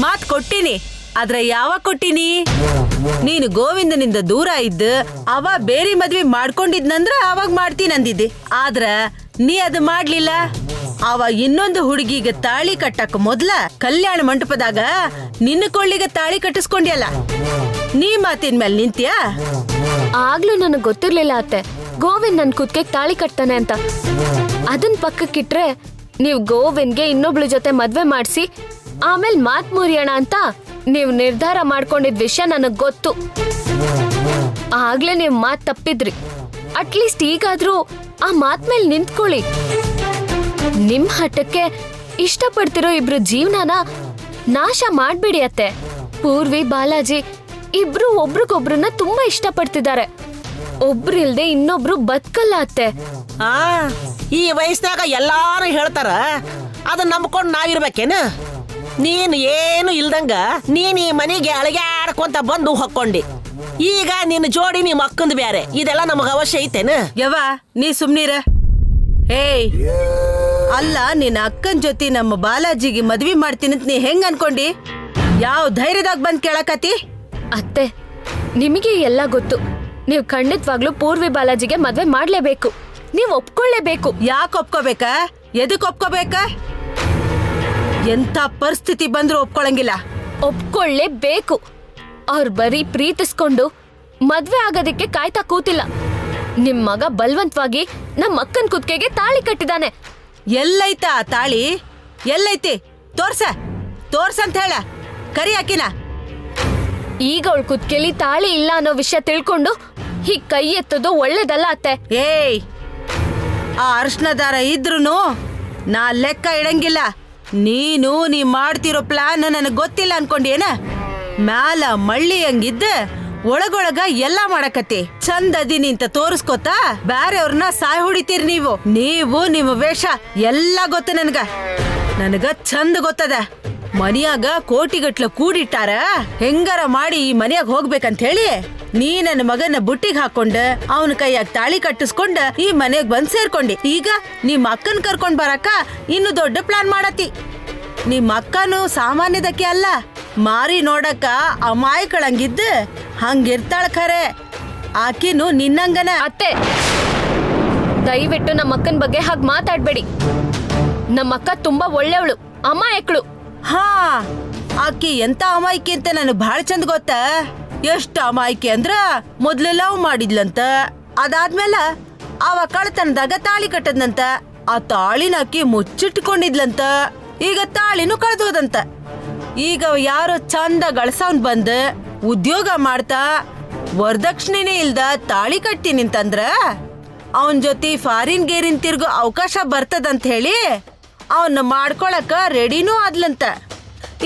ಮಾತ್ ಕೊಟ್ಟಿನಿ. ಆದ್ರೆ ಯಾವಾಗ ಕೊಟ್ಟಿನಿ? ನೀನು ಗೋವಿಂದನಿಂದ ದೂರ ಇದ್ದ ಅವ ಬೇರೆ ಮದ್ವೆ ಮಾಡ್ಕೊಂಡಿದ್ನಂದ್ರ ಅವಾಗ ಮಾಡ್ತೀನಿ ಅಂದಿದ್ದೆ. ಆದ್ರ ನೀ ಅದು ಮಾಡ್ಲಿಲ್ಲ. ಅವ ಇನ್ನೊಂದು ಹುಡುಗಿಗೆ ತಾಳಿ ಕಟ್ಟಕ್ ಮೊದ್ಲ ಕಲ್ಯಾಣ ಮಂಟಪದಾಗ ನಿನ್ನ ಕೊಳ್ಳಿಗೆ ತಾಳಿ ಕಟ್ಟಿಸ್ಕೊಂಡ್ಯಲ್ಲ, ನೀ ಮಾತಿನ ಮೇಲೆ ನಿಂತ್ಯಾ? ಆಗ್ಲೂ ನನಗ್ ಗೊತ್ತಿರ್ಲಿಲ್ಲ ಅತ್ತೆ, ಗೋವಿಂದ್ ನನ್ ಕುತ್ತಿಗೆ ತಾಳಿ ಕಟ್ತಾನೆ ಅಂತ. ಅದನ್ ಪಕ್ಕಕ್ಕಿಟ್ರೆ ನೀವ್ ಗೋವಿಂದ್ಗೆ ಇನ್ನೊಬ್ಳ ಜೊತೆ ಮದ್ವೆ ಮಾಡ್ಸಿ ಆಮೇಲೆ ಮಾತ್ ಮುರಿಯೋಣ ಅಂತ ನೀವ್ ನಿರ್ಧಾರ ಮಾಡ್ಕೊಂಡಿದ್ ವಿಷಯ ನನಗ್ ಗೊತ್ತು. ಆಗ್ಲೇ ನೀವ್ ಮಾತ್ ತಪ್ಪಿದ್ರಿ. ಅಟ್ಲೀಸ್ಟ್ ಈಗಾದ್ರೂ ಆ ಮಾತ್ ಮೇಲೆ ನಿಂತ್ಕೊಳ್ಳಿ. ನಿಮ್ ಹಠಕ್ಕೆ ಇಷ್ಟಪಡ್ತಿರೋ ಇಬ್ರು ಜೀವನನ ನಾಶ ಮಾಡ್ಬಿಡಿ ಅತ್ತೆ. ಪೂರ್ವಿ, ಬಾಲಾಜಿ ಇಬ್ರು ಒಬ್ರಿಗೊಬ್ರನ್ನ ತುಂಬಾ ಇಷ್ಟಪಡ್ತಿದ್ದಾರೆ. ಒಬ್ರು ಇಲ್ದೆ ಇನ್ನೊಬ್ರು ಬದುಕಲ್ಲ ಅತ್ತೆ. ಈ ವಯಸ್ಸಿನಾಗ ಎಲ್ಲಾರು ಹೇಳ್ತಾರ, ಅದನ್ನ ನಂಬ್ಕೊಂಡು ನಾವಿರ್ಬೇಕೇನ? ನೀನ್ ಏನು ಇಲ್ದಂಗ ನೀನ್ ಈ ಮನೆಗೆ ಅಳಗ್ಯಾಡ್ಕೊಂತ ಬಂದು ಹೊಕ್ಕೊಂಡಿ. ಈಗ ನಿನ್ನ ಜೋಡಿ ನಿಮ್ಮ ಅಕ್ಕಂದು ಬ್ಯಾರೆ, ಇದೆಲ್ಲ ನಮಗ ಅವಶ್ಯ ಐತೇನ? ಯವ್ವ ನೀ ಸುಮ್ನಿರ. ಏಯ್, ಅಲ್ಲ, ನಿನ್ನ ಅಕ್ಕನ ಜೊತೆ ನಮ್ಮ ಬಾಲಾಜಿಗೆ ಮದ್ವಿ ಮಾಡ್ತೀನಿ ಅಂತ ನೀ ಹೆಂಗ್ ಅನ್ಕೊಂಡಿ? ಯಾವ ಧೈರ್ಯದಾಗ ಬಂದ್ ಕೇಳಕತಿ? ಅತ್ತೆ, ನಿಮಗೆ ಎಲ್ಲ ಗೊತ್ತು. ನೀವು ಖಂಡಿತವಾಗ್ಲೂ ಪೂರ್ವಿ ಬಾಲಾಜಿಗೆ ಮದ್ವೆ ಮಾಡ್ಲೇಬೇಕು. ನೀವ್ ಒಪ್ಕೊಳ್ಳೇಬೇಕು. ಯಾಕೆ ಒಪ್ಕೋಬೇಕ? ಎದಕ್ ಒಪ್ಕೋಬೇಕ? ಎಂಥ ಪರಿಸ್ಥಿತಿ ಬಂದ್ರು ಒಪ್ಕೊಳಂಗಿಲ್ಲ. ಒಪ್ಕೊಳ್ಳೇಬೇಕು. ಅವ್ರು ಬರೀ ಪ್ರೀತಿಸ್ಕೊಂಡು ಮದ್ವೆ ಆಗೋದಕ್ಕೆ ಕಾಯ್ತಾ ಕೂತಿಲ್ಲ. ನಿಮ್ ಮಗ ಬಲ್ವಂತವಾಗಿ ನಮ್ಮ ಅಕ್ಕನ್ ಕುತ್ತಿಗೆಗೆ ತಾಳಿ ಕಟ್ಟಿದಾನೆ. ಎಲ್ಲೈತಾ ತಾಳಿ? ಎಲ್ಲೈತಿ? ತೋರ್ಸಂತ ಹೇಳ. ಕರಿ ಹಾಕಿನ. ಈಗ ಅವಳ ಕುತ್ತಿಗೆಲಿ ತಾಳಿ ಇಲ್ಲ ಅನ್ನೋ ವಿಷಯ ತಿಳ್ಕೊಂಡು ಹೀಗ್ ಕೈ ಎತ್ತೋದು ಒಳ್ಳೇದಲ್ಲ ಅತ್ತೆ. ಏಯ್, ಆ ಅರ್ಶನ ದಾರ ಇದ್ರುನು ನಾ ಲೆಕ್ಕ ಇಡಂಗಿಲ್ಲ. ನೀ ಮಾಡ್ತಿರೋ ಪ್ಲಾನ್ ನನಗ್ ಗೊತ್ತಿಲ್ಲ ಅನ್ಕೊಂಡೇನ? ಮ್ಯಾಲ ಮಳ್ಳಿ ಹಂಗಿದ್ದ ಒಳಗೊಳಗ ಎಲ್ಲಾ ಮಾಡಕತ್ತಿ. ಚಂದ ಅದೀನಿ ಅಂತ ತೋರಿಸ್ಕೊತಾ ಬ್ಯಾರೆಯವ್ರನ್ನ ಸಾಯ್ ಹೊಡಿತೀರಿ ನೀವು ನಿಮ್ಮ ವೇಷ ಎಲ್ಲಾ ಗೊತ್ತ ನನಗ ಚಂದ ಗೊತ್ತದ. ಮನಿಯಾಗ ಕೋಟಿಗಟ್ಲ ಕೂಡಿಟ್ಟಾರ. ಹೆಂಗಾರ ಮಾಡಿ ಈ ಮನಿಯಾಗ ಹೋಗ್ಬೇಕಂತ ಹೇಳಿ ನೀ ನನ್ನ ಮಗನ ಬುಟ್ಟಿಗೆ ಹಾಕೊಂಡ ಅವನ ಕೈಯಾಗ ತಾಳಿ ಕಟ್ಟಿಸ್ಕೊಂಡ ಈ ಮನೆಗ್ ಬಂದ್ ಸೇರ್ಕೊಂಡಿ. ಈಗ ನಿಮ್ಮ ಅಕ್ಕನ್ ಕರ್ಕೊಂಡ್ ಬರಕ ಇನ್ನು ದೊಡ್ಡ ಪ್ಲಾನ್ ಮಾಡತಿ. ನಿಮ್ಮ ಅಕ್ಕನು ಸಾಮಾನ್ಯದಕ್ಕೆ ಅಲ್ಲ, ಮಾರಿ ನೋಡಕ ಅಮಾಯಕಳಂಗಿದ್ದ ಹಂಗಿರ್ತಾಳ. ಖರೆ ಆಕಿನು ನಿನ್ನಂಗನ. ಅತ್ತೆ, ದಯವಿಟ್ಟು ನಮ್ಮ ಅಕ್ಕನ ಬಗ್ಗೆ ಹಾಗೆ ಮಾತಾಡ್ಬೇಡಿ. ನಮ್ಮ ಅಕ್ಕ ತುಂಬಾ ಒಳ್ಳೆವಳು, ಅಮಾಯಕಳು. ಆಕಿ ಎಂತ ಅಮಾಯಕಿ ಅಂತ ನನಗ್ ಬಹಳ ಚಂದ ಗೊತ್ತ. ಎಷ್ಟ್ ಅಮಾಯಕಿ ಅಂದ್ರ ಮೊದ್ಲು ಲವ್ ಮಾಡಿದ್ಲಂತ, ಅದಾದ್ಮೇಲೆ ಅವ ಕಳ್ತನದಾಗ ತಾಳಿ ಕಟ್ಟದ್ನಂತ. ಆ ತಾಳಿನ ಆಕಿ ಮುಚ್ಚಿಟ್ಕೊಂಡಿದ್ಲಂತ. ಈಗ ತಾಳಿನೂ ಕಳ್ದೋದಂತ. ಈಗ ಯಾರೋ ಚಂದ ಗಳಸವನ್ ಬಂದ ಉದ್ಯೋಗ ಮಾಡ್ತಾ ವರದಕ್ಷಿಣೆನೇ ಇಲ್ದ ತಾಳಿ ಕಟ್ತೀನಿ ಅಂತಂದ್ರ ಅವನ್ ಜೊತೆ ಫಾರಿನ್ ಗೇರಿನ್ ತಿರ್ಗೋ ಅವಕಾಶ ಬರ್ತದಂತ ಹೇಳಿ ಅವನ್ನ ಮಾಡ್ಕೊಳಕ ರೆಡಿನೂ ಆದ್ಲಂತ.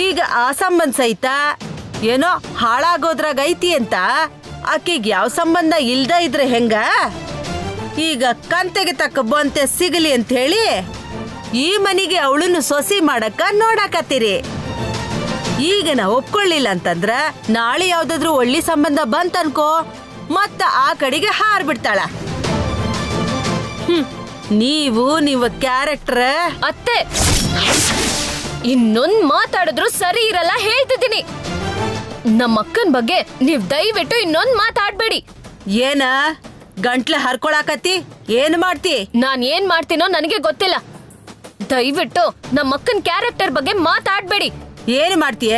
ಈಗ ಆ ಸಂಬಂಧ ಸಹಿತ ಏನೋ ಹಾಳಾಗೋದ್ರಾಗ ಐತಿ ಅಂತ ಆಕಿಗ್ ಯಾವ ಸಂಬಂಧ ಇಲ್ದ ಇದ್ರೆ ಹೆಂಗ? ಈಗ ಕಂತೆಗೆ ತಕ್ಕ ಬಂತೆ ಸಿಗಲಿ ಅಂತ ಹೇಳಿ ಈ ಮನಿಗೆ ಅವಳನ್ನು ಸೊಸಿ ಮಾಡಕ ನೋಡಾಕತ್ತೀರಿ. ಈಗ ನಾ ಒಪ್ಕೊಳ್ಳಿಲ್ಲ ಅಂತಂದ್ರ ನಾಳೆ ಯಾವ್ದಾದ್ರು ಒಳ್ಳೆ ಸಂಬಂಧ ಬಂತನ್ಕೋ ಮತ್ತ ಆ ಕಡೆಗೆ ಹಾರ್ಬಿಡ್ತಾಳ. ನೀವು ಕ್ಯಾರೆಕ್ಟರ್. ಅತ್ತೆ, ಇನ್ನೊಂದ್ ಮಾತಾಡಿದ್ರು ಸರಿ ಇರಲ್ಲ ಹೇಳ್ತಿದ್ದೀನಿ. ನಮ್ಮ ಅಕ್ಕನ್ ಬಗ್ಗೆ ನೀವ್ ದಯವಿಟ್ಟು ಇನ್ನೊಂದ್ ಮಾತಾಡ್ಬೇಡಿ. ಏನ ಗಂಟ್ಲ ಹರ್ಕೊಳಕತ್ತಿ? ಏನ್ ಮಾಡ್ತಿ? ನಾನ್ ಏನ್ ಮಾಡ್ತೀನೋ ನನಗೆ ಗೊತ್ತಿಲ್ಲ. ದಯವಿಟ್ಟು ನಮ್ಮ ಅಕ್ಕನ್ ಕ್ಯಾರೆಕ್ಟರ್ ಬಗ್ಗೆ ಮಾತಾಡ್ಬೇಡಿ. ಏನ್ ಮಾಡ್ತೀಯ?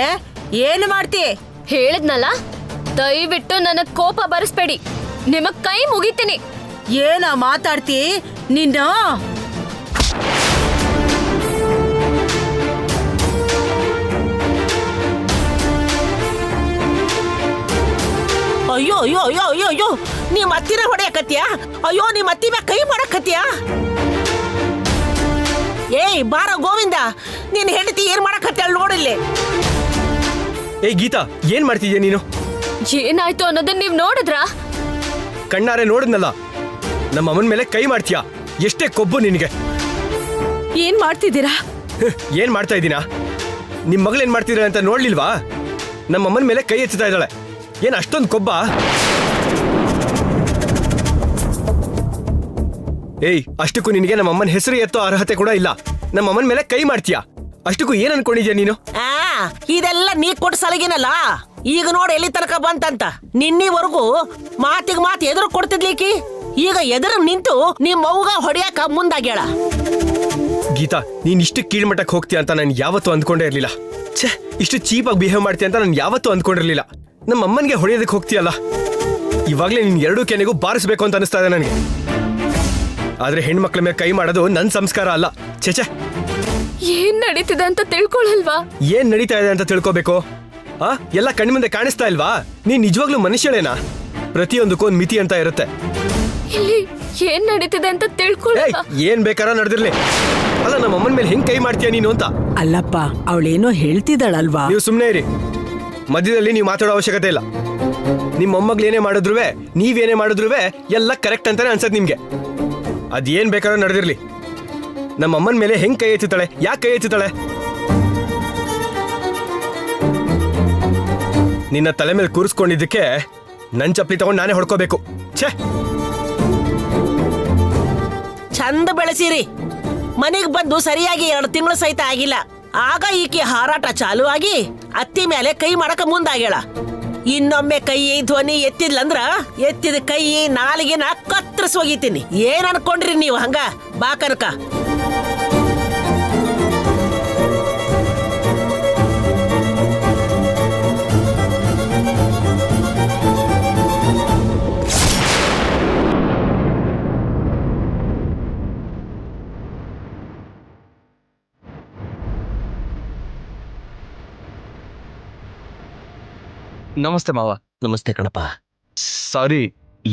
ಏನ್ ಮಾಡ್ತಿ? ಹೇಳಿದ್ನಲ್ಲ, ದಯವಿಟ್ಟು ನನಗ್ ಕೋಪ ಬರಿಸ್ಬೇಡಿ. ನಿಮಗ್ ಕೈ ಮುಗಿತೀನಿ. ಏನ ಮಾತಾಡ್ತಿ ನಿನ್ನ? ಅಯ್ಯೋ ಅಯ್ಯೋ ಅಯ್ಯೋ ಅಯ್ಯೋ ಅಯ್ಯೋ, ನೀ ಮತ್ತಿನ ಹೊಡೆಯಕತ್ತೀಯ? ಅಯ್ಯೋ, ನೀ ಮತ್ತಿ ಮ್ಯಾಗ ಕೈ ಮಾಡಕತ್ತೀಯ? ಏಯ್ ಬಾರ ಗೋವಿಂದ, ನೀನ್ ಹೆಂಡತಿ ಏನ್ ಮಾಡಕತ್ತ ನೋಡಿಲ್ಲಿ. ಏಯ್ ಗೀತಾ, ಏನ್ ಮಾಡ್ತಿದ್ಯಾ ನೀನು? ಏನಾಯ್ತು ಅನ್ನೋದನ್ನ ನೀವ್ ನೋಡಿದ್ರಾ? ಕಣ್ಣಾರೆ ನೋಡಿದ್ನಲ್ಲ. ನಮ್ಮ ಅಮ್ಮನ ಮೇಲೆ ಕೈ ಮಾಡ್ತೀಯಾ? ಎಷ್ಟೇ ಕೊಬ್ಬು ನಿನಗೆ. ಏನ್ ಮಾಡ್ತಿದ್ದೀರಾ? ಏನ್ ಮಾಡ್ತಾ ಇದ್ದೀನಾ? ನಿಮ್ ಮಗಳು ಏನ್ ಮಾಡ್ತಿದ್ರ ಅಂತ ನೋಡ್ಲಿಲ್ವಾ? ನಮ್ಮ ಅಮ್ಮನ ಮೇಲೆ ಕೈ ಎತ್ತುತ್ತಾ ಇದ್ದಾಳೆ. ಏನ್ ಅಷ್ಟೊಂದು ಕೊಬ್ಬ? ಏಯ್, ಅಷ್ಟಕ್ಕೂ ನಿನಗೆ ನಮ್ಮ ಅಮ್ಮನ ಹೆಸರು ಎತ್ತೋ ಅರ್ಹತೆ ಕೂಡ ಇಲ್ಲ. ನಮ್ಮ ಅಮ್ಮನ ಮೇಲೆ ಕೈ ಮಾಡ್ತೀಯಾ? ಅಷ್ಟಕ್ಕೂ ಏನ್ ಅನ್ಕೊಂಡಿದ್ಯಾ ನೀನು? ಆ ಇದೆಲ್ಲ ನೀ ಕೊಟ್ಟು ಸಲಗಿನಲ್ಲ, ಈಗ ನೋಡಿ ಎಲ್ಲಿ ತನಕ ಬಂತಂತ. ನಿನ್ನಿವರೆಗೂ ಮಾತಿಗೆ ಮಾತು ಎದುರು ಕೊಡ್ತಿದ್ಲಿಕ್ಕಿ, ಈಗ ಎದುರು ನಿಂತು ನಿಮ್ಮ ಅವ್ಗ ಹೊಡಿಯಾಕ ಮುಂದಾಗ್ಯಾಳ. ಗೀತಾ, ನೀನ್ ಇಷ್ಟು ಕೀಳ್ಮಟ್ಟಕ್ಕೆ ಹೋಗ್ತೀಯ ಅಂತ ನಾನು ಯಾವತ್ತೂ ಅಂದ್ಕೊಂಡೇ ಇರ್ಲಿಲ್ಲ. ಛೇ, ಇಷ್ಟು ಚೀಪಾಗಿ ಬಿಹೇವ್ ಮಾಡ್ತೀಯ ಅಂತ ನಾನು ಯಾವತ್ತೂ ಅಂದ್ಕೊಂಡಿರ್ಲಿಲ್ಲ. ನಮ್ಮ ಅಮ್ಮನಿಗೆ ಹೊಡೆಯೋದಕ್ಕೆ ಹೋಗ್ತೀಯಲ್ಲ, ಇವಾಗಲೇ ನಿನ್ ಎರಡೂ ಕೆನೆಗೂ ಬಾರಿಸ್ಬೇಕು ಅಂತ ಅನಿಸ್ತಾ ಇದೆ ನನಗೆ. ಆದ್ರೆ ಹೆಣ್ಮಕ್ಳ ಮೇಲೆ ಕೈ ಮಾಡೋದು ನನ್ನ ಸಂಸ್ಕಾರ ಅಲ್ಲ. ಛೇ, ಏನ್ ನಡೀತಿದೆ ಅಂತ ತಿಳ್ಕೊಳಲ್ವಾ? ಏನ್ ನಡೀತಾ ಇದೆ ಅಂತ ತಿಳ್ಕೋಬೇಕು? ಎಲ್ಲ ಕಣ್ಮುಂದೆ ಕಾಣಿಸ್ತಾ ಇಲ್ವಾ? ನೀನ್ ನಿಜವಾಗ್ಲೂ ಮನುಷ್ಯಳೇನಾ? ಪ್ರತಿಯೊಂದಕ್ಕೂ ಒಂದು ಮಿತಿ ಅಂತ ಇರುತ್ತೆ. ಇಲ್ಲಿ ಏನ್ ನಡೀತಿದೆ ಅಂತ ತಿಳ್ಕೊಳಲ್ವಾ? ಏನ್ ಬೇಕಾರ ನಡೆದಿರ್ಲಿ, ಅಲ್ಲ ನಮ್ಮ ಅಮ್ಮನ ಮೇಲೆ ಹೆಂಗ್ ಕೈ ಮಾಡ್ತೀಯ ನೀನು ಅಂತ. ಅಲ್ಲಪ್ಪ, ಅವಳೇನೋ ಹೇಳ್ತಿದ್ದಾಳಲ್ವಾ? ನೀವು ಸುಮ್ಮನೆ ಇರಿ, ಮಧ್ಯದಲ್ಲಿ ನೀವು ಮಾತಾಡೋ ಅವಶ್ಯಕತೆ ಇಲ್ಲ. ನಿಮ್ಮ ಮೊಮ್ಮಗ್ಳು ಏನೇ ಮಾಡಿದ್ರು ನೀವೇನೇ ಮಾಡಿದ್ರು ಎಲ್ಲ ಕರೆಕ್ಟ್ ಅಂತಾನೆ ಅನ್ಸತ್ ನಿಮ್ಗೆ. ಅದೇನ್ ಬೇಕಾದ್ರೂ ನಡೆದಿರ್ಲಿ, ನಮ್ಮ ಅಮ್ಮನ ಮೇಲೆ ಹೆಂಗ್ ಕೈ ಎತ್ತುತ್ತಾಳೆ? ಯಾಕೆ ಕೈ ಎತ್ತುತ್ತಾಳೆ? ನಿನ್ನ ತಲೆ ಮೇಲೆ ಕೂರಿಸ್ಕೊಂಡಿದ್ದಕ್ಕೆ ನನ್ ಚಪ್ಪಲಿ ತಗೊಂಡು ನಾನೇ ಹೊಡ್ಕೋಬೇಕು. ಛೇ, ಚಂದ ಬೆಳೆಸಿರಿ. ಮನೆಗ್ ಬಂದು ಸರಿಯಾಗಿ 2 ತಿಂಗಳು ಸಹಿತ ಆಗಿಲ್ಲ, ಆಗ ಈಕೆ ಹಾರಾಟ ಚಾಲು ಆಗಿ ಅತ್ತಿ ಮೇಲೆ ಕೈ ಮಾಡಕ ಮುಂದಾಗ್ಯಾಳ. ಇನ್ನೊಮ್ಮೆ ಕೈ ಧ್ವನಿ ಎತ್ತಿದ್ಲಂದ್ರ ಎತ್ತಿದ ಕೈ ನಾಲಿಗೆನ ಕತ್ತರಿಸಿ ಹೋಗಿತೀನಿ. ಏನ್ ಅನ್ಕೊಂಡ್ರಿ ನೀವು ಹಂಗ ಬಾಕನಕ? ನಮಸ್ತೆ ಮಾವ. ನಮಸ್ತೆ ಕಣಪ್ಪ. ಸಾರಿ,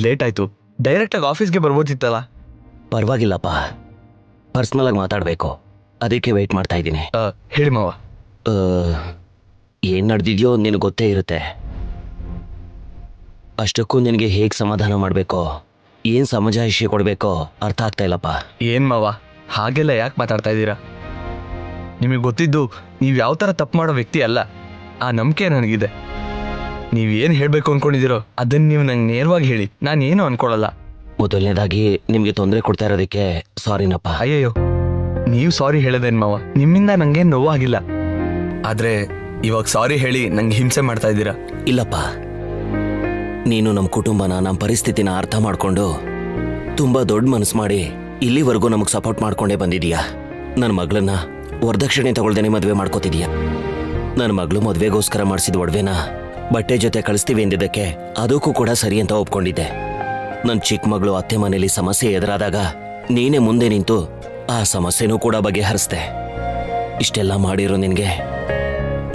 ಲೇಟ್ ಆಯ್ತು. ಡೈರೆಕ್ಟ್ ಆಗಿ ಆಫೀಸ್ಗೆ ಬರ್ಬೋದಿತ್ತಲ್ಲ. ಪರವಾಗಿಲ್ಲಪ್ಪ, ಪರ್ಸ್ನಲ್ ಆಗಿ ಮಾತಾಡಬೇಕು, ಅದಕ್ಕೆ ವೆಯ್ಟ್ ಮಾಡ್ತಾ ಇದ್ದೀನಿ. ಹೇಳಿ ಮಾವ. ಏನು ನಡೆದಿದೆಯೋ ನಿನಗೆ ಗೊತ್ತೇ ಇರುತ್ತೆ. ಅಷ್ಟಕ್ಕೂ ನಿನಗೆ ಹೇಗೆ ಸಮಾಧಾನ ಮಾಡಬೇಕೋ, ಏನು ಸಮಜಾಯಿಷಿ ಕೊಡಬೇಕೋ ಅರ್ಥ ಆಗ್ತಾ ಇಲ್ಲಪ್ಪ. ಏನ್ ಮಾವ ಹಾಗೆಲ್ಲ ಯಾಕೆ ಮಾತಾಡ್ತಾ ಇದ್ದೀರಾ? ನಿಮಗೆ ಗೊತ್ತಿದ್ದು ನೀವು ಯಾವ ಥರ ತಪ್ಪು ಮಾಡೋ ವ್ಯಕ್ತಿ ಅಲ್ಲ, ಆ ನಂಬಿಕೆ ನನಗಿದೆ. ನೀವೇನು ಹೇಳಬೇಕು ಅಂದ್ಕೊಂಡಿದ್ದೀರೋ ಅದನ್ನು ನೀವು ನಂಗೆ ನೇರವಾಗಿ ಹೇಳಿ, ನಾನು ಏನು ಅನ್ಕೊಳ್ಳಲ್ಲ. ಮೊದಲನೇದಾಗಿ ನಿಮಗೆ ತೊಂದರೆ ಕೊಡ್ತಾ ಇರೋದಕ್ಕೆ ಸಾರಿನಪ್ಪ. ಅಯ್ಯಯ್ಯೋ, ನೀವು ಸಾರಿ ಹೇಳೋದೇನು ಮಾವ, ನಿಮ್ಮಿಂದ ನಂಗೇನು ನೋವಾಗಿಲ್ಲ. ಆದರೆ ಇವಾಗ ಸಾರಿ ಹೇಳಿ ನಂಗೆ ಹಿಂಸೆ ಮಾಡ್ತಾ ಇದ್ದೀರಾ. ಇಲ್ಲಪ್ಪ, ನೀನು ನಮ್ಮ ಕುಟುಂಬನ, ನಮ್ಮ ಪರಿಸ್ಥಿತಿನ ಅರ್ಥ ಮಾಡಿಕೊಂಡು ತುಂಬ ದೊಡ್ಡ ಮನಸ್ಸು ಮಾಡಿ ಇಲ್ಲಿವರೆಗೂ ನಮಗೆ ಸಪೋರ್ಟ್ ಮಾಡ್ಕೊಂಡೇ ಬಂದಿದೀಯಾ. ನನ್ನ ಮಗಳನ್ನ ವರದಕ್ಷಿಣೆ ತಗೊಳ್ದೇನೆ ಮದುವೆ ಮಾಡ್ಕೋತಿದೀಯ. ನನ್ನ ಮಗಳು ಮದುವೆಗೋಸ್ಕರ ಮಾಡಿಸಿದ ಒಡವೆನ ಬಟ್ಟೆ ಜೊತೆ ಕಳಿಸ್ತೀವಿ ಎಂದಿದ್ದಕ್ಕೆ ಅದಕ್ಕೂ ಕೂಡ ಸರಿ ಅಂತ ಒಪ್ಕೊಂಡಿದ್ದೆ. ನನ್ನ ಚಿಕ್ಕ ಮಗಳು ಅತ್ತೆ ಮನೇಲಿ ಸಮಸ್ಯೆ ಎದುರಾದಾಗ ನೀನೇ ಮುಂದೆ ನಿಂತು ಆ ಸಮಸ್ಯೆನೂ ಕೂಡ ಬಗೆಹರಿಸ್ದೆ. ಇಷ್ಟೆಲ್ಲ ಮಾಡಿರೋ ನಿನಗೆ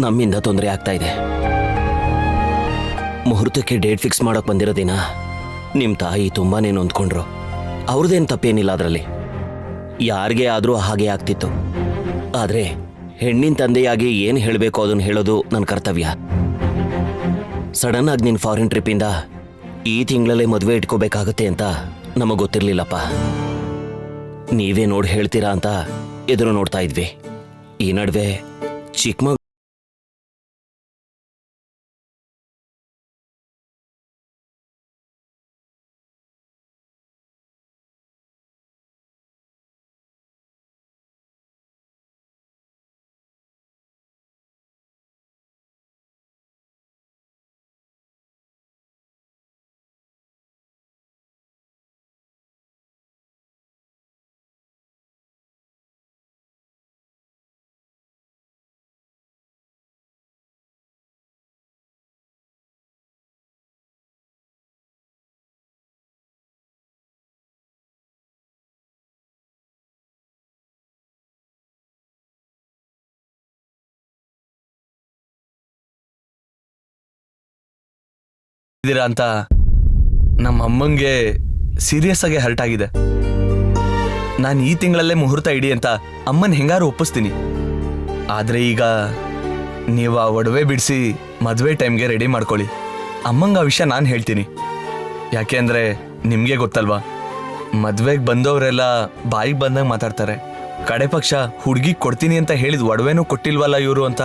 ನಮ್ಮಿಂದ ತೊಂದರೆ ಆಗ್ತಾ ಇದೆ. ಮುಹೂರ್ತಕ್ಕೆ ಡೇಟ್ ಫಿಕ್ಸ್ ಮಾಡೋಕೆ ಬಂದಿರೋ ದಿನ ನಿಮ್ಮ ತಾಯಿ ತುಂಬಾನೇ ನೊಂದ್ಕೊಂಡ್ರು. ಅವ್ರದ್ದೇನು ತಪ್ಪೇನಿಲ್ಲ ಅದರಲ್ಲಿ, ಯಾರಿಗೇ ಆದರೂ ಹಾಗೆ ಆಗ್ತಿತ್ತು. ಆದರೆ ಹೆಣ್ಣಿನ ತಂದೆಯಾಗಿ ಏನು ಹೇಳಬೇಕು ಅದನ್ನು ಹೇಳೋದು ನನ್ನ ಕರ್ತವ್ಯ. ಸಡನ್ ಆಗಿ ನಿನ್ನ ಫಾರಿನ್ ಟ್ರಿಪ್ಪಿಂದ ಈ ತಿಂಗಳಲ್ಲೇ ಮದುವೆ ಇಟ್ಕೋಬೇಕಾಗತ್ತೆ ಅಂತ ನಮಗೆ ಗೊತ್ತಿರಲಿಲ್ಲಪ್ಪ. ನೀವೇ ನೋಡಿ ಹೇಳ್ತೀರಾ ಅಂತ ಎದುರು ನೋಡ್ತಾ ಇದ್ವಿ. ಈ ನಡುವೆ ಚಿಕ್ಕ ಅಂತ ನಮ್ಮ ಅಮ್ಮಂಗೆ ಸೀರಿಯಸ್ ಆಗಿ ಹರ್ಟ್ ಆಗಿದೆ. ನಾನು ಈ ತಿಂಗಳಲ್ಲೇ ಮುಹೂರ್ತ ಇಡಿ ಅಂತ ಅಮ್ಮನ ಹೆಂಗಾರು ಒಪ್ಪಿಸ್ತೀನಿ. ಆದರೆ ಈಗ ನೀವು ಆ ಒಡವೆ ಬಿಡಿಸಿ ಮದುವೆ ಟೈಮ್ಗೆ ರೆಡಿ ಮಾಡ್ಕೊಳ್ಳಿ. ಅಮ್ಮಂಗೆ ಆ ವಿಷಯ ನಾನು ಹೇಳ್ತೀನಿ. ಯಾಕೆ ಅಂದರೆ ನಿಮಗೆ ಗೊತ್ತಲ್ವಾ, ಮದುವೆಗೆ ಬಂದವರೆಲ್ಲ ಬಾಯಿಗೆ ಬಂದಂಗೆ ಮಾತಾಡ್ತಾರೆ. ಕಡೆ ಪಕ್ಷ ಹುಡುಗಿ ಕೊಡ್ತೀನಿ ಅಂತ ಹೇಳಿದ ಒಡವೆನೂ ಕೊಟ್ಟಿಲ್ವಲ್ಲ ಇವರು ಅಂತ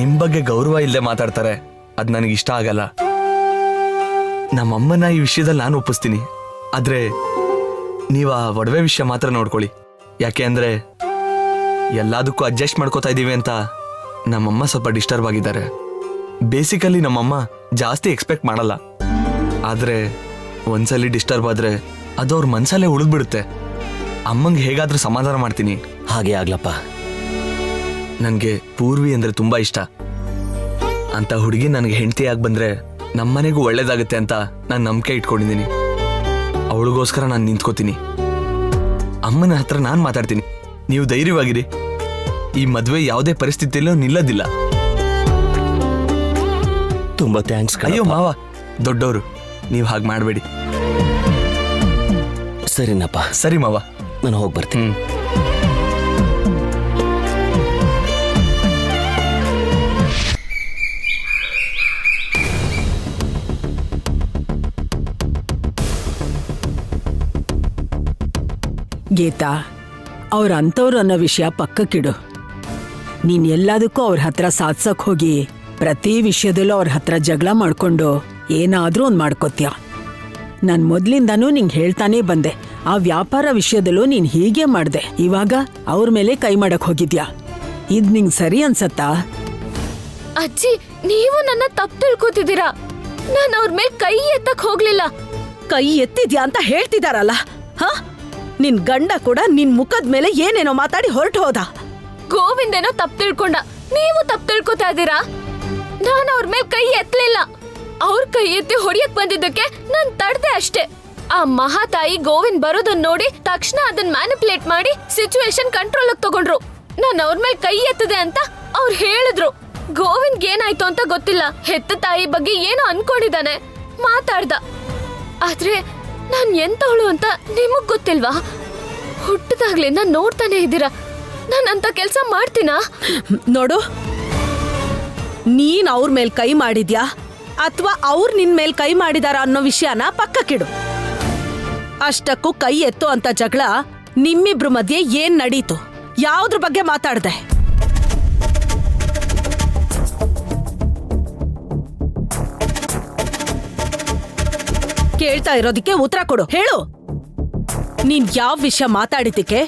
ನಿಮ್ಮ ಬಗ್ಗೆ ಗೌರವ ಇಲ್ಲದೆ ಮಾತಾಡ್ತಾರೆ. ಅದು ನನಗೆ ಇಷ್ಟ ಆಗಲ್ಲ. ನಮ್ಮಮ್ಮನ ಈ ವಿಷಯದಲ್ಲಿ ನಾನು ಒಪ್ಪಿಸ್ತೀನಿ. ಆದರೆ ನೀವು ಆ ಒಡವೆ ವಿಷಯ ಮಾತ್ರ ನೋಡ್ಕೊಳ್ಳಿ. ಯಾಕೆ ಅಂದರೆ ಎಲ್ಲದಕ್ಕೂ ಅಡ್ಜಸ್ಟ್ ಮಾಡ್ಕೋತಾ ಇದೀವಿ ಅಂತ ನಮ್ಮಮ್ಮ ಸ್ವಲ್ಪ ಡಿಸ್ಟರ್ಬ್ ಆಗಿದ್ದಾರೆ. ಬೇಸಿಕಲಿ ನಮ್ಮಮ್ಮ ಜಾಸ್ತಿ ಎಕ್ಸ್ಪೆಕ್ಟ್ ಮಾಡಲ್ಲ, ಆದ್ರೆ ಒಂದ್ಸಲಿ ಡಿಸ್ಟರ್ಬ್ ಆದ್ರೆ ಅದು ಅವ್ರ ಮನ್ಸಲ್ಲೇ ಉಳಿದ್ಬಿಡುತ್ತೆ. ಅಮ್ಮಂಗೆ ಹೇಗಾದ್ರೂ ಸಮಾಧಾನ ಮಾಡ್ತೀನಿ. ಹಾಗೆ ಆಗ್ಲಪ್ಪ. ನನಗೆ ಪೂರ್ವಿ ಅಂದ್ರೆ ತುಂಬಾ ಇಷ್ಟ. ಅಂತ ಹುಡುಗಿ ನನಗೆ ಹೆಂಡತಿಯಾಗಿ ಬಂದ್ರೆ ನಮ್ಮನೆಗೂ ಒಳ್ಳೇದಾಗುತ್ತೆ ಅಂತ ನಾನು ನಂಬಿಕೆ ಇಟ್ಕೊಂಡಿದ್ದೀನಿ. ಅವಳಿಗೋಸ್ಕರ ನಾನು ನಿಂತ್ಕೋತೀನಿ. ಅಮ್ಮನ ಹತ್ರ ನಾನು ಮಾತಾಡ್ತೀನಿ. ನೀವು ಧೈರ್ಯವಾಗಿರಿ. ಈ ಮದುವೆ ಯಾವುದೇ ಪರಿಸ್ಥಿತಿಯಲ್ಲೂ ನಿಲ್ಲೋದಿಲ್ಲ. ತುಂಬಾ ಥ್ಯಾಂಕ್ಸ್. ಅಯ್ಯೋ ಮಾವ, ದೊಡ್ಡವರು, ನೀವು ಹಾಗೆ ಮಾಡಬೇಡಿ. ಸರಿನಪ್ಪ. ಸರಿ ಮಾವ, ನಾನು ಹೋಗಿ ಬರ್ತೀನಿ. ಗೀತಾ, ಅವ್ರಂಥವ್ರು ಅನ್ನೋ ವಿಷಯ ಪಕ್ಕಕ್ಕಿಡು. ನೀನ್ ಎಲ್ಲದಕ್ಕೂ ಅವ್ರ ಹತ್ರ ಸಾಧ್ಸಕ್ ಹೋಗಿ ಪ್ರತಿ ವಿಷಯದಲ್ಲೂ ಅವ್ರ ಹತ್ರ ಜಗಳ ಮಾಡ್ಕೊಂಡು ಏನಾದ್ರೂ ಒಂದ್ ಮಾಡ್ಕೋತ್ಯ. ನಾನ್ ಮೊದ್ಲಿಂದಾನೂ ನಿಂಗೆ ಹೇಳ್ತಾನೇ ಬಂದೆ, ಆ ವ್ಯಾಪಾರ ವಿಷಯದಲ್ಲೂ ನೀನ್ ಹೀಗೆ ಮಾಡ್ದೆ. ಇವಾಗ ಅವ್ರ ಮೇಲೆ ಕೈ ಮಾಡಕ್ ಹೋಗಿದ್ಯಾ. ಇದ್ ನಿಂಗ್ ಸರಿ ಅನ್ಸತ್ತಾ? ಅಜ್ಜಿ, ನೀವು ನನ್ನ ತಪ್ಪು ತಿಳ್ಕೊತಿದ್ದೀರಾ. ನಾನು ಅವ್ರ ಮೇಲೆ ಕೈ ಎತ್ತಕ್ ಹೋಗ್ಲಿಲ್ಲ. ಕೈ ಎತ್ತಿದ್ಯಾ ಅಂತ ಹೇಳ್ತಿದಾರಲ್ಲ. ಹ, ನಿನ್ ಗಂಡ ಕೂಡ ನಿನ್ ಮುಖದ ಮೇಲೆ ಏನೇನೋ ಮಾತಾಡಿ ಹೊರಟು ಹೋದ. ಗೋವಿಂದೇನೋ ತಪ್ಪು ತಿಳ್ಕೊಂಡ, ನೀವು ತಪ್ಪು ತಿಳ್ಕೊತಾ ಇದ್ದೀರಾ. ನಾನು ಅವ್ರ ಮೇಲೆ ಕೈ ಎತ್ತಲಿಲ್ಲ. ಅವ್ರ ಕೈ ಎತ್ತಿ ಹೊಡಿಯಕ್ ಬಂದಿದ್ದಕ್ಕೆ ನಾನ್ ತಡ್ದೆ ಅಷ್ಟೇ. ಆ ಮಹಾತಾಯಿ ಗೋವಿಂದ್ ಬರೋದನ್ನ ನೋಡಿ ತಕ್ಷಣ ಅದನ್ನ ಮ್ಯಾನಿಪುಲೇಟ್ ಮಾಡಿ ಸಿಚುವೇಶನ್ ಕಂಟ್ರೋಲ್ ತಗೊಂಡ್ರು. ನಾನು ಅವ್ರ ಮೇಲೆ ಕೈ ಎತ್ತದೆ ಅಂತ ಅವ್ರು ಹೇಳಿದ್ರು. ಗೋವಿಂದ್ಗೆ ಏನಾಯ್ತು ಅಂತ ಗೊತ್ತಿಲ್ಲ. ಹೆತ್ತ ತಾಯಿ ಬಗ್ಗೆ ಏನೋ ಅನ್ಕೊಂಡಿದ್ದಾನೆ, ಮಾತಾಡ್ದ. ಆದ್ರೆ ನಾನ್ ಎಂತವಳು ಅಂತ ನಿಮಗ್ ಗೊತ್ತಿಲ್ವಾ? ಹುಟ್ಟದಾಗ್ಲಿಂದ ನೋಡ್ತಾನೆ ಇದ್ದೀರಾ. ನಾನಂತ ಕೆಲ್ಸ ಮಾಡ್ತೀನಾ? ನೋಡು, ನೀನ್ ಅವ್ರ ಮೇಲ್ ಕೈ ಮಾಡಿದ್ಯಾ ಅಥವಾ ಅವ್ರು ನಿನ್ ಮೇಲ್ ಕೈ ಮಾಡಿದಾರ ಅನ್ನೋ ವಿಷಯನ ಪಕ್ಕಕ್ಕಿಡು. ಅಷ್ಟಕ್ಕೂ ಕೈ ಎತ್ತು ಅಂತ ಜಗಳ ನಿಮ್ಮಿಬ್ರು ಮಧ್ಯೆ ಏನ್ ನಡೀತು? ಯಾವ್ದ್ರ ಬಗ್ಗೆ ಮಾತಾಡ್ದೆ? ಕೇಳ್ತಾ ಇರೋದಕ್ಕೆ ಉತ್ತರ ಕೊಡು, ಹೇಳು. ನೀನ್ ಯಾವ ವಿಷಯ ಮಾತಾಡಿದ್ದಕ್ಕೆ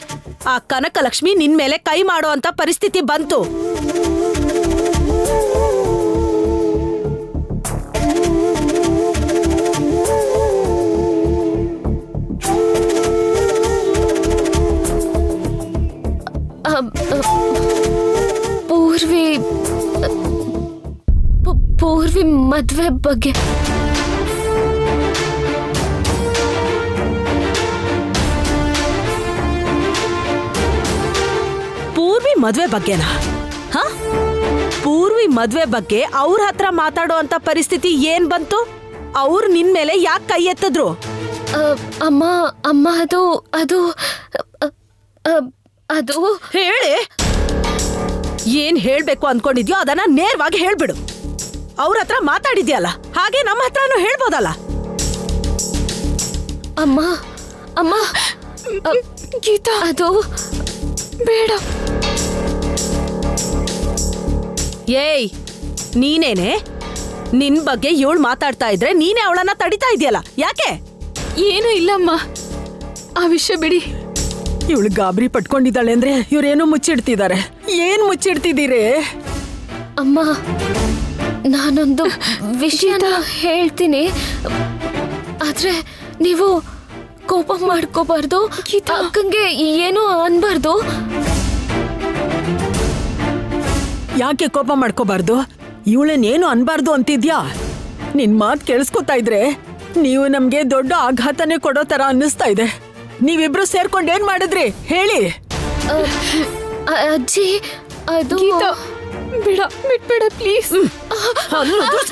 ಆ ಕನಕಲಕ್ಷ್ಮಿ ನಿನ್ ಮೇಲೆ ಕೈ ಮಾಡೋ ಅಂತ ಪರಿಸ್ಥಿತಿ ಬಂತು? ಪೂರ್ವಿ ಮದ್ವೆ ಬಗ್ಗೆ. ಪೂರ್ವಿ ಮದ್ವೆ ಬಗ್ಗೆನಾ? ಹ? ಪೂರ್ವಿ ಮದ್ವೆ ಬಗ್ಗೆ ಅವ್ರ ಹತ್ರ ಮಾತಾಡೋ ಅಂತ ಪರಿಸ್ಥಿತಿ ಏನ್ ಬಂತು? ಅವ್ರು ನಿನ್ ಮೇಲೆ ಯಾಕೆ ಕೈ ಎತ್ತಿದ್ರು? ಅಮ್ಮ ಅಮ್ಮ ಅದು ಅದು ಅದು ಹೇಳಿ. ಏನ್ ಹೇಳ್ಬೇಕು ಅನ್ಕೊಂಡಿದ್ಯೋ ಅದನ್ನ ನೇರವಾಗಿ ಹೇಳ್ಬಿಡು. ಅವ್ರ ಹತ್ರ ಮಾತಾಡಿದ್ಯಲ್ಲ, ಹಾಗೆ ನಮ್ಮ ಹತ್ರನೂ ಹೇಳ್ಬೋದಲ್ಲ. ಅಮ್ಮ ಅಮ್ಮ ಗೀತಾ, ಅದು ಬೇಡ. ಏಯ್, ನೀನೇನೆ? ನಿನ್ ಬಗ್ಗೆ ಇವಳು ಮಾತಾಡ್ತಾ ಇದ್ರೆ ನೀನೇ ಅವಳನ್ನ ತಡಿತಾ ಇದೆಯಲ್ಲ, ಯಾಕೆ? ಏನೂ ಇಲ್ಲಮ್ಮ, ಆ ವಿಷಯ ಬಿಡಿ. ಇವಳು ಗಾಬರಿ ಪಟ್ಕೊಂಡಿದ್ದಾಳೆ ಅಂದ್ರೆ ಇವ್ರೇನೋ ಮುಚ್ಚಿಡ್ತಿದ್ದಾರೆ. ಏನ್ ಮುಚ್ಚಿಡ್ತಿದ್ದೀರಿ? ಅಮ್ಮ, ನಾನೊಂದು ವಿಷಯನ ಹೇಳ್ತೀನಿ, ಆದ್ರೆ ನೀವು ಕೋಪ ಮಾಡ್ಕೋಬಾರ್ದು. ಅಕ್ಕಂಗೆ ಏನೂ ಅನ್ಬಾರ್ದು. ಯಾಕೆ ಕೋಪ ಮಾಡ್ಕೋಬಾರ್ದು? ಇವಳನ್ನೇನು ಅನ್ಬಾರ್ದು ಅಂತಿದ್ಯಾ? ನಿನ್ ಮಾತ್ ಕೇಳಿಸ್ಕೊತಾ ಇದ್ರೆ ನೀವು ನಮ್ಗೆ ದೊಡ್ಡ ಆಘಾತನೇ ಕೊಡೋ ತರ ಅನ್ನಿಸ್ತಾ ಇದೆ. ನೀವಿಬ್ರು ಸೇರ್ಕೊಂಡು ಏನ್ ಮಾಡಿದ್ರಿ ಹೇಳಿ? ಅಜ್ಜಿ, ಅದು ಬೇಡ, ಬಿಟ್ಬೇಡ ಪ್ಲೀಸ್.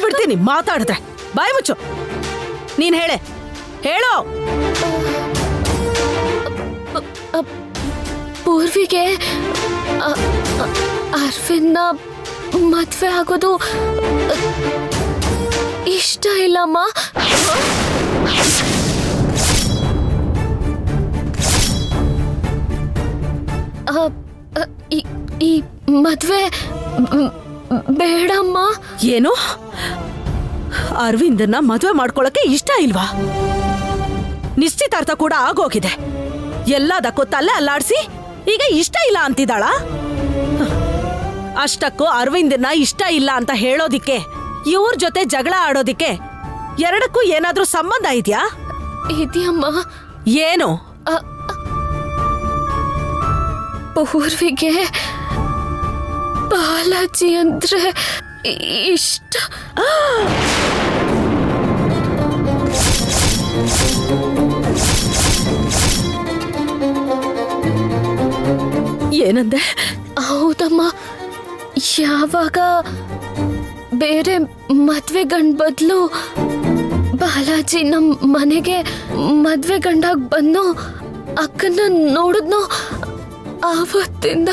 ಬಿಡ್ತೀನಿ ಮಾತಾಡಿದ್ರೆ. ಬಾಯ್ ಮುಚ್ಚು. ನೀನ್ ಹೇಳೋ. ಪೂರ್ವಿಗೆ ಅರವಿಂದ್ನ ಮದ್ವೆ ಆಗೋದು ಇಷ್ಟ ಇಲ್ಲಮ್ಮ. ಈ ಮದ್ವೆ ಬೇಡಮ್ಮ. ಏನು? ಅರವಿಂದನ್ನ ಮದ್ವೆ ಮಾಡ್ಕೊಳಕ್ಕೆ ಇಷ್ಟ ಇಲ್ವಾ? ನಿಶ್ಚಿತಾರ್ಥ ಕೂಡ ಆಗೋಗಿದೆ. ಎಲ್ಲದಕ್ಕೂ ತಲೆ ಅಲ್ಲಾಡ್ಸಿ ಈಗ ಇಷ್ಟ ಇಲ್ಲ ಅಂತಿದ್ದಾಳ. ಅಷ್ಟಕ್ಕೂ ಅರವಿಂದನ ಇಷ್ಟ ಇಲ್ಲ ಅಂತ ಹೇಳೋದಿಕ್ಕೆ ಇವ್ರ ಜೊತೆ ಜಗಳ ಆಡೋದಿಕ್ಕೆ ಎರಡಕ್ಕೂ ಏನಾದ್ರೂ ಸಂಬಂಧ ಇದೆಯಾ? ಇದೆಯಮ್ಮ. ಏನು? ಪೂರ್ವಿಗೆ ಬಾಲಾಜಿ ಅಂದ್ರೆ ಇಷ್ಟ. ಏನಂದೆ? ಹೌದಮ್ಮ. ಯಾವಾಗ ಬೇರೆ ಮದ್ವೆ ಗಂಡ್ ಬದಲು ಬಾಲಾಜಿ ನಮ್ ಮನೆಗೆ ಮದ್ವೆ ಗಂಡಾಗ್ ಬಂದು ಅಕ್ಕನ ನೋಡಿದ್ನೋ ಆವತ್ತಿಂದ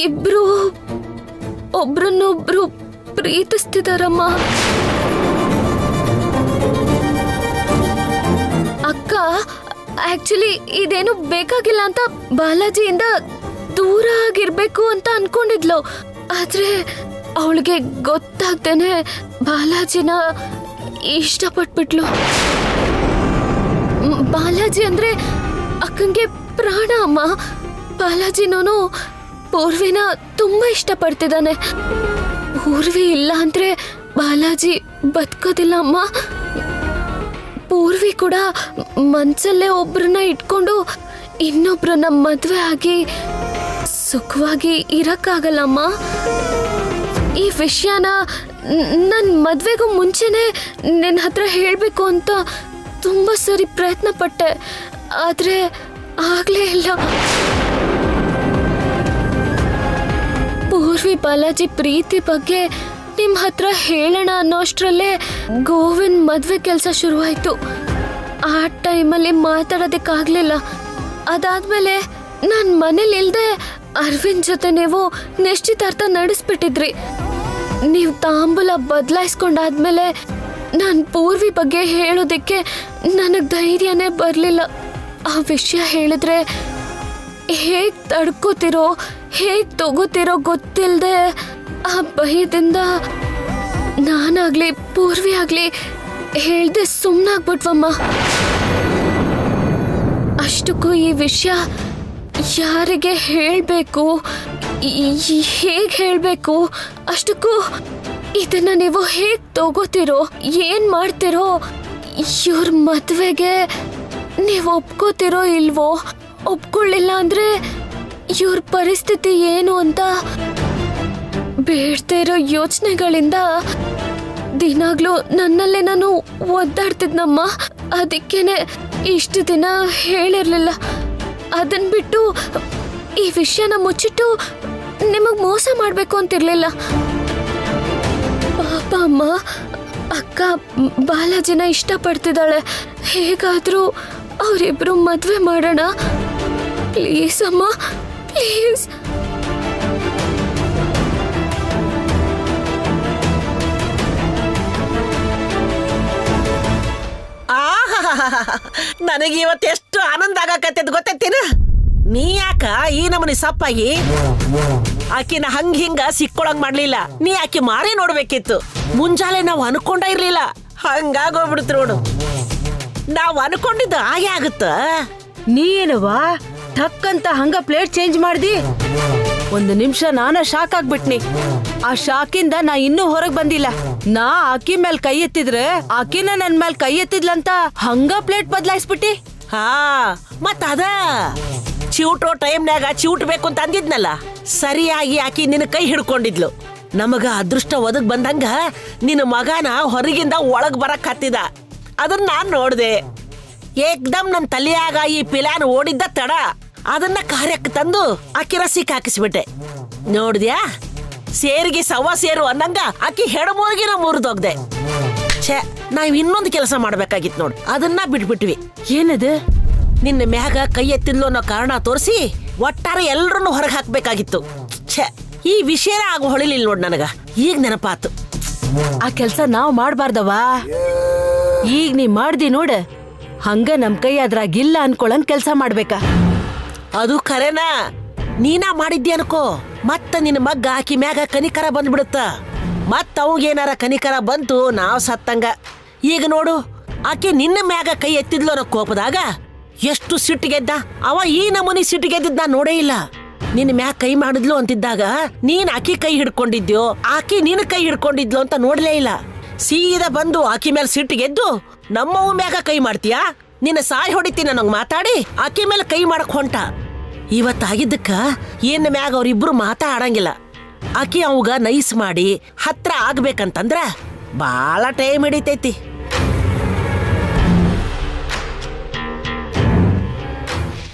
ಇಬ್ರು ಒಬ್ರನ್ನೊಬ್ರು ಪ್ರೀತಿಸ್ತಿದಾರಮ್ಮ. ಅಕ್ಕ ಆಕ್ಚುಲಿ ಇದೇನು ಬೇಕಾಗಿಲ್ಲ ಅಂತ ಬಾಲಾಜಿಯಿಂದ ದೂರ ಆಗಿರ್ಬೇಕು ಅಂತ ಅನ್ಕೊಂಡಿದ್ಲು. ಆದ್ರೆ ಅವಳಿಗೆ ಗೊತ್ತಾಗ್ದೇನೆ ಬಾಲಾಜಿನ ಇಷ್ಟಪಟ್ಬಿಟ್ಲು. ಬಾಲಾಜಿ ಅಂದ್ರೆ ಅಕ್ಕಂಗೆ ಪ್ರಾಣ ಅಮ್ಮ. ಬಾಲಾಜಿನೂ ಪೂರ್ವಿನ ತುಂಬಾ ಇಷ್ಟಪಡ್ತಿದ್ದಾನೆ. ಪೂರ್ವಿ ಇಲ್ಲ ಅಂದ್ರೆ ಬಾಲಾಜಿ ಬದುಕೋದಿಲ್ಲ ಅಮ್ಮ. ಪೂರ್ವಿ ಕೂಡ ಮನ್ಸಲ್ಲೇ ಒಬ್ರನ್ನ ಇಟ್ಕೊಂಡು ಇನ್ನೊಬ್ರನ್ನ ಮದ್ವೆ ಆಗಿ ಸುಖವಾಗಿ ಇರಕ್ಕಾಗಲ್ಲಮ್ಮ. ಈ ವಿಷಯನ ನನ್ ಮದ್ವೆಗೂ ಮುಂಚೆನೆ ನಿನ್ನ ಹತ್ರ ಹೇಳ್ಬೇಕು ಅಂತ ತುಂಬಾ ಸರಿ ಪ್ರಯತ್ನ ಪಟ್ಟೆ, ಆದ್ರೆ ಆಗ್ಲೇ ಇಲ್ಲ. ಪೂರ್ವಿ ಬಾಲಾಜಿ ಪ್ರೀತಿ ಬಗ್ಗೆ ನಿಮ್ ಹತ್ರ ಹೇಳೋಣ ಅನ್ನೋಷ್ಟ್ರಲ್ಲೇ ಗೋವಿಂದ್ ಮದ್ವೆ ಕೆಲಸ ಶುರುವಾಯ್ತು. ಆ ಟೈಮಲ್ಲಿ ಮಾತಾಡೋದಕ್ಕಾಗ್ಲಿಲ್ಲ. ಅದಾದ್ಮೇಲೆ ನಾನ್ ಮನೇಲಿ ಇಲ್ದೆ ಅರವಿಂದ್ ಜೊತೆ ನೀವು ನಿಶ್ಚಿತಾರ್ಥ ನಡೆಸ್ಬಿಟ್ಟಿದ್ರಿ. ನೀವು ತಾಂಬೂಲ ಬದಲಾಯಿಸ್ಕೊಂಡಾದ್ಮೇಲೆ ನಾನ್ ಪೂರ್ವಿ ಬಗ್ಗೆ ಹೇಳೋದಕ್ಕೆ ನನಗ್ ಧೈರ್ಯನೇ ಬರ್ಲಿಲ್ಲ. ಆ ವಿಷಯ ಹೇಳಿದ್ರೆ ಹೇಗ್ ತಡ್ಕೋತಿರೋ ಹೇಗ್ ತಗೋತಿರೋ ಗೊತ್ತಿಲ್ದೆ ಆ ಭಯದಿಂದ ನಾನಾಗ್ಲಿ ಪೂರ್ವಿ ಆಗ್ಲಿ ಹೇಳ್ದೆ ಸುಮ್ನಾಗ್ಬಿಟ್ವಮ್ಮ. ಅಷ್ಟಕ್ಕೂ ಈ ವಿಷಯ ಯಾರಿಗೆ ಹೇಳ್ಬೇಕು, ಹೇಗ್ ಹೇಳ್ಬೇಕು, ಅಷ್ಟಕ್ಕೂ ಇದನ್ನ ನೀವು ಹೇಗ್ ತಗೋತಿರೋ ಏನ್ ಮಾಡ್ತಿರೋ, ಇವ್ರ ಮದ್ವೆಗೆ ನೀವು ಒಪ್ಕೋತಿರೋ ಇಲ್ವೋ, ಒಪ್ಕೊಳ್ಳಿಲ್ಲ ಅಂದ್ರೆ ಇವ್ರ ಪರಿಸ್ಥಿತಿ ಏನು ಅಂತ ಬೇಡ್ತಾ ಇರೋ ಯೋಚನೆಗಳಿಂದ ದಿನಾಗ್ಲೂ ನನ್ನಲ್ಲೇ ನಾನು ಒದ್ದಾಡ್ತಿದ್ನಮ್ಮ. ಅದಕ್ಕೇನೆ ಇಷ್ಟು ದಿನ ಹೇಳಿರ್ಲಿಲ್ಲ. ಅದನ್ ಬಿಟ್ಟು ಈ ವಿಷಯನ ಮುಚ್ಚಿಟ್ಟು ನಿಮಗ್ ಮೋಸ ಮಾಡ್ಬೇಕು ಅಂತಿರ್ಲಿಲ್ಲ. ಪಾಪ ಅಮ್ಮ, ಅಕ್ಕ ಬಾಲಾಜಿನ ಇಷ್ಟಪಡ್ತಿದ್ದಾಳೆ. ಹೇಗಾದ್ರೂ ಅವರಿಬ್ರು ಮದ್ವೆ ಮಾಡೋಣ ಪ್ಲೀಸ್ ಅಮ್ಮ, ಪ್ಲೀಸ್. ನನಗೆ ಇವತ್ತೆಷ್ಟು ಆನಂದ ಆಗಕತ್ತದ ಗೊತ್ತೇನ? ನೀ ಯಾಕ ಈ ನಮೂನಿ ಸಪ್ಪಾಗಿ ಆಕಿನ ಹಂಗ ಹಿಂಗ ಸಿಕ್ಕೊಳಂಗ್ ಮಾಡ್ಲಿಲ್ಲ. ನೀ ಆಕಿ ಮಾರಿ ನೋಡ್ಬೇಕಿತ್ತು. ಮುಂಜಾನೆ ನಾವು ಅನ್ಕೊಂಡ ಇರ್ಲಿಲ್ಲ, ಹಂಗಾಗೋಗ್ಬಿಡ್ತು ನೋಡು. ನಾವ್ ಅನ್ಕೊಂಡಿದ್ದು ಹಾಗೆ ಆಗುತ್ತ. ನೀ ಏನವಾ ಠಕ್ ಅಂತ ಹಂಗ ಪ್ಲೇಟ್ ಚೇಂಜ್ ಮಾಡ್ದಿ? ಒಂದು ನಿಮಿಷ ನಾನ ಶಾಕ್ ಆಗ್ಬಿಟ್ನಿ. ಆ ಶಾಕಿಂದ ನಾ ಇನ್ನೂ ಹೊರಗ್ ಬಂದಿಲ್ಲ. ನಾ ಆಕಿ ಮೇಲ್ ಕೈ ಎತ್ತಿದ್ರೆ ಆಕಿನ ನನ್ ಮೇಲ್ ಕೈ ಎತ್ತಿದ್ಲಂತ ಹಂಗ ಪ್ಲೇಟ್ ಬದಲಾಯಿಸ್ಬಿಟ್ಟಿ. ಹಾ ಮತ್ತ ಅದ ಚಿವುಟೋ ಟೈಮ್ನಾಗ ಚಿವುಟ್ಬೇಕು ಅಂತ ಅಂದಿದ್ನಲ್ಲ, ಸರಿಯಾಗಿ ಆಕಿ ನಿನ್ನ ಕೈ ಹಿಡ್ಕೊಂಡಿದ್ಲು. ನಮಗ ಅದೃಷ್ಟ ಒದಗ್ ಬಂದಂಗ ನಿನ್ನ ಮಗನ ಹೊರಗಿಂದ ಒಳಗ್ ಬರಕ್ ಹತ್ತಿದ. ಅದನ್ನ ನಾನ್ ನೋಡ್ದೆ. ಏಕ್ದಮ್ ನನ್ ತಲೆಯಾಗ ಈ ಪಿಲಾನ್ ಓಡಿದ್ದ ತಡ ಅದನ್ನ ಕಾರ್ಯಕ್ಕೆ ತಂದು ಆಕಿ ರಸಿಕ್ ಹಾಕಿಸ್ಬಿಟ್ಟೆ. ನೋಡ್ದ್ಯಾ, ಸೇರಿಗೆ ಸವ ಸೇರು ಅನ್ನಂಗ ಆಕಿ ಹೆಡಮೂರ್ಗಿನ ಮುರಿದೋಗ್ದೆ. ಛೇ, ನಾವ್ ಇನ್ನೊಂದು ಕೆಲಸ ಮಾಡ್ಬೇಕಾಗಿತ್ತು ನೋಡ್, ಅದನ್ನ ಬಿಟ್ಬಿಟ್ವಿ. ಏನದು? ನಿನ್ನ ಮ್ಯಾಗ ಕೈ ಎತ್ತಿದ್ಲು ಅನ್ನೋ ಕಾರಣ ತೋರಿಸಿ ಒಟ್ಟಾರೆ ಎಲ್ರನ್ನು ಹೊರಗೆ ಹಾಕ್ಬೇಕಾಗಿತ್ತು. ಛೇ, ಈ ವಿಷಯನ ಆಗ ಹೊಳಿಲಿಲ್ಲ ನೋಡ್ ನನಗ. ಈಗ ನೆನಪಾತು. ಆ ಕೆಲ್ಸ ನಾವ್ ಮಾಡ್ಬಾರ್ದವ. ಈಗ ನೀ ಮಾಡ್ದಿ ನೋಡ, ಹಂಗ ನಮ್ ಕೈ ಅದ್ರಾಗಿಲ್ಲ ಅನ್ಕೊಳಂಗ್ ಕೆಲ್ಸ ಮಾಡ್ಬೇಕಾ? ಅದು ಖರೇನಾ? ನೀನಾ ಮಾಡಿದ್ದಿ ಅನ್ಕೋ, ಮತ್ತ ನಿನ್ನ ಮಗ್ಗ ಆಕಿ ಮ್ಯಾಗ ಕನಿಕರ ಬಂದ್ಬಿಡುತ್ತ. ಮತ್ತ ಅವಾಗೇನಾರ ಕನಿಕರ ಬಂತು ನಾವ್ ಸತ್ತಂಗ. ಈಗ ನೋಡು, ಆಕೆ ನಿನ್ನ ಮ್ಯಾಗ ಕೈ ಎತ್ತಿದ್ಲು ಅನ್ನೋ ಕೋಪದಾಗ ಎಷ್ಟು ಸಿಟ್ಟಿಗೆದ್ದ ಅವ. ಈ ನಮೂನಿ ಸಿಟ್ಟಿಗೆದ್ದಿದ್ ನಾ ನೋಡೇ ಇಲ್ಲ. ನಿನ್ನ ಮ್ಯಾಗ ಕೈ ಮಾಡಿದ್ಲು ಅಂತಿದ್ದಾಗ ನೀನ್ ಆಕಿ ಕೈ ಹಿಡ್ಕೊಂಡಿದ್ಯೋ ಆಕಿ ನಿನ್ನ ಕೈ ಹಿಡ್ಕೊಂಡಿದ್ಲು ಅಂತ ನೋಡ್ಲೇ ಇಲ್ಲ. ಸೀದಾ ಬಂದು ಆಕಿ ಮೇಲೆ ಸಿಟ್ಟಿಗೆದ್ದು ನಮ್ಮವ್ ಮ್ಯಾಗ ಕೈ ಮಾಡ್ತೀಯಾ? ನಿನ್ನ ಸಾಯ್ ಹೊಡಿತೀನಿ ನಂಗೆ ಮಾತಾಡಿ ಆಕಿ ಮೇಲೆ ಕೈ ಮಾಡಕ್ ಹೊಂಟ. ಇವತ್ತಾಗಿದ್ದಕ್ಕ ಏನ್ ಮ್ಯಾಗ ಅವ್ರಿಬ್ರು ಮಾತಾಡಂಗಿಲ್ಲ. ಆಕಿ ಅವಾಗ ನೈಸ್ ಮಾಡಿ ಹತ್ರ ಆಗ್ಬೇಕಂತಂದ್ರ ಬಾಳ ಟೈಮ್ ಹಿಡಿತೈತಿ.